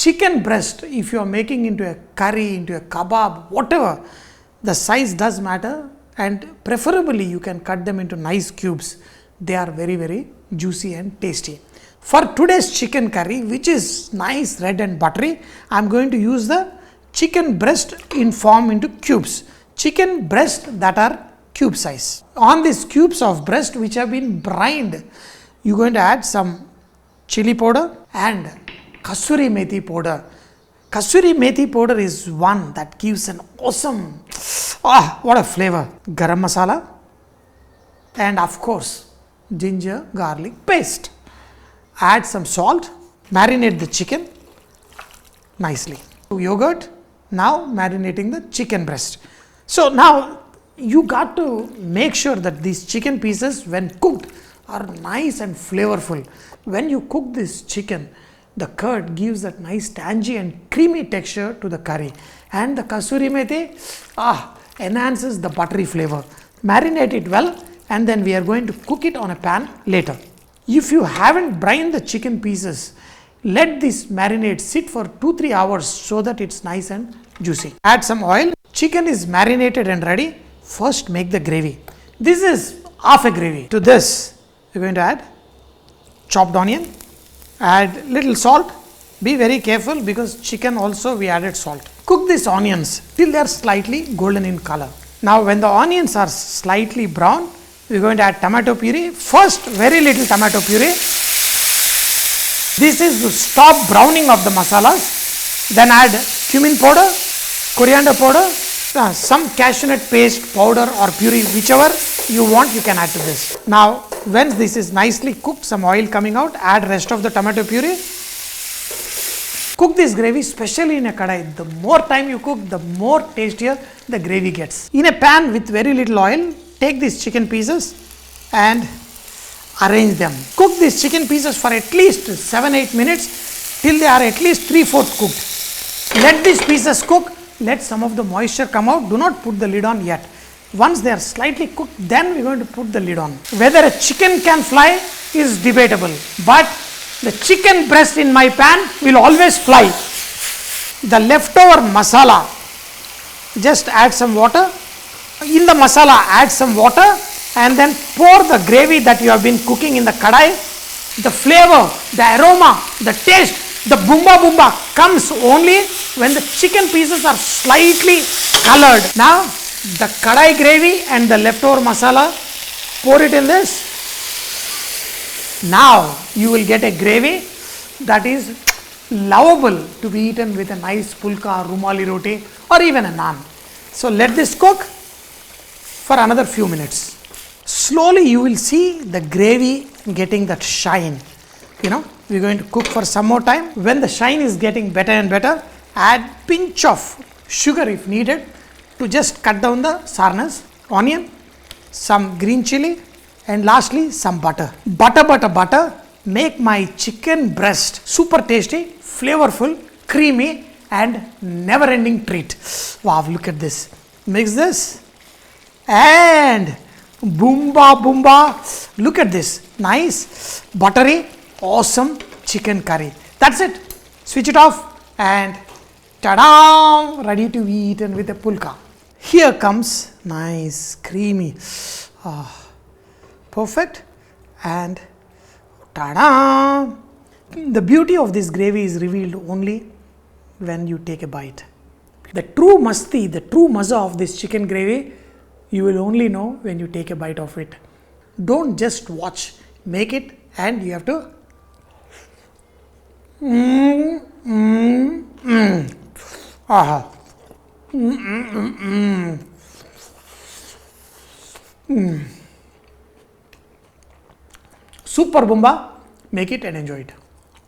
Chicken breast, if you are making into a curry, into a kebab, whatever, the size does matter, and preferably you can cut them into nice cubes. They are very, very juicy and tasty. For today's chicken curry, which is nice, red and buttery, I am going to use the chicken breast in form into cubes. Chicken breast that are cube size. On these cubes of breast which have been brined, you are going to add some chili powder and kasuri methi powder. Kasuri methi powder is one that gives an awesome, what a flavor. Garam masala and of course ginger garlic paste. Add some salt, marinate the chicken nicely. Yogurt, now marinating the chicken breast. So now you got to make sure that these chicken pieces when cooked are nice and flavorful. When you cook this chicken, the curd gives that nice tangy and creamy texture to the curry, and the kasuri methi enhances the buttery flavor. Marinate it well, and then we are going to cook it on a pan later. If you haven't brined the chicken pieces, let this marinade sit for 2-3 hours so that it's nice and juicy. Add some oil. Chicken is marinated and ready. First make the gravy. This is half a gravy. To this, we're going to add chopped onion, add little salt. Be very careful because chicken also we added salt. Cook these onions till they are slightly golden in color. Now when the onions are slightly brown, we're going to add tomato puree. First, very little tomato puree. This is to stop browning of the masalas. Then add cumin powder, coriander powder, some cashew nut paste, powder or puree, whichever you want, you can add to this. Now, when this is nicely cooked, some oil coming out, add rest of the tomato puree. Cook this gravy, especially in a kadai. The more time you cook, the more tastier the gravy gets. In a pan with very little oil, take these chicken pieces and arrange them. Cook these chicken pieces for at least 7-8 minutes till they are at least 3/4 cooked. Let these pieces cook. Let some of the moisture come out. Do not put the lid on yet. Once they are slightly cooked, then we are going to put the lid on. Whether a chicken can fly is debatable, but the chicken breast in my pan will always fly. The leftover masala, just add some water. In the masala, add some water and then pour the gravy that you have been cooking in the kadai. The flavor, the aroma, the taste, the boomba comes only when the chicken pieces are slightly colored. Now, the kadai gravy and the leftover masala, pour it in this. Now, you will get a gravy that is lovable to be eaten with a nice pulka, rumali roti or even a naan. So, let this cook for another few minutes. Slowly you will see the gravy getting that shine. We are going to cook for some more time. When the shine is getting better and better, add pinch of sugar if needed to just cut down the sourness, onion, some green chili and lastly some butter. Butter, make my chicken breast super tasty, flavorful, creamy and never ending treat. Wow, look at this. Mix this and boomba. Look at this. Nice, buttery, awesome chicken curry. That's it. Switch it off and ta-da! Ready to be eaten with a pulka. Here comes nice, creamy, perfect and ta-da! The beauty of this gravy is revealed only when you take a bite. The true masti, the true maza of this chicken gravy, you will only know when you take a bite of it. Don't just watch, make it and you have to Super Bumba, make it and enjoy it.